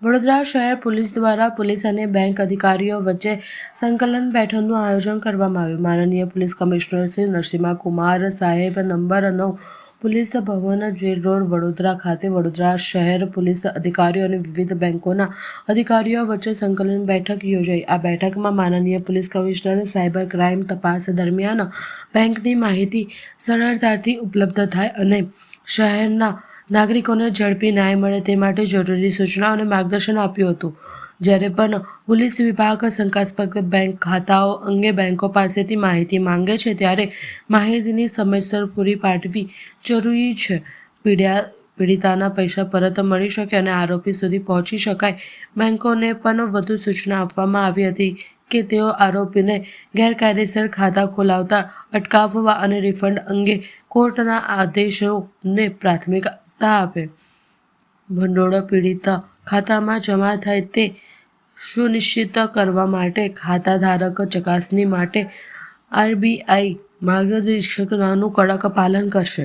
વડોદરા શહેર પોલીસ દ્વારા પોલીસ અને બેંક અધિકારીઓ વચ્ચે સંકલન બેઠકનું આયોજન કરવામાં આવ્યું. માનનીય પોલીસ કમિશનર શ્રી નરસિમ્હા કુમાર સાહેબ નંબર 9 પોલીસ ભવન, જેલ રોડ, વડોદરા ખાતે વડોદરા શહેર પોલીસ અધિકારીઓ અને વિવિધ બેંકોના અધિકારીઓ વચ્ચે સંકલન બેઠક યોજાઈ. આ બેઠકમાં માનનીય પોલીસ કમિશનરે સાયબર ક્રાઇમ તપાસ દરમિયાન બેંકની માહિતી સરળતાથી ઉપલબ્ધ થાય અને શહેરના નાગરિકોને ઝડપી ન્યાય મળે તે માટે જરૂરી સૂચનાઓ અને માર્ગદર્શન આપ્યું હતું. જ્યારે પણ પોલીસ વિભાગ શંકાસ્પદ બેંક ખાતાઓ અંગે બેંકો પાસેથી માહિતી માંગે છે ત્યારે માહિતીની સમયસર પૂરી પાડવી જરૂરી છે. પીડિતાના પૈસા પરત મળી શકે અને આરોપી સુધી પહોંચી શકાય. બેંકોને પણ વધુ સૂચના આપવામાં આવી હતી કે તેઓ આરોપીને ગેરકાયદેસર ખાતા ખોલાવતા અટકાવવા અને રિફંડ અંગે કોર્ટના આદેશોને પ્રાથમિકતા આપે. ભંડોળ પીડિત ખાતામાં જમા થાય તે સુનિશ્ચિત કરવા માટે ખાતાધારક ચકાસણી માટે RBI માર્ગદર્શિકાનું કડક પાલન કરશે.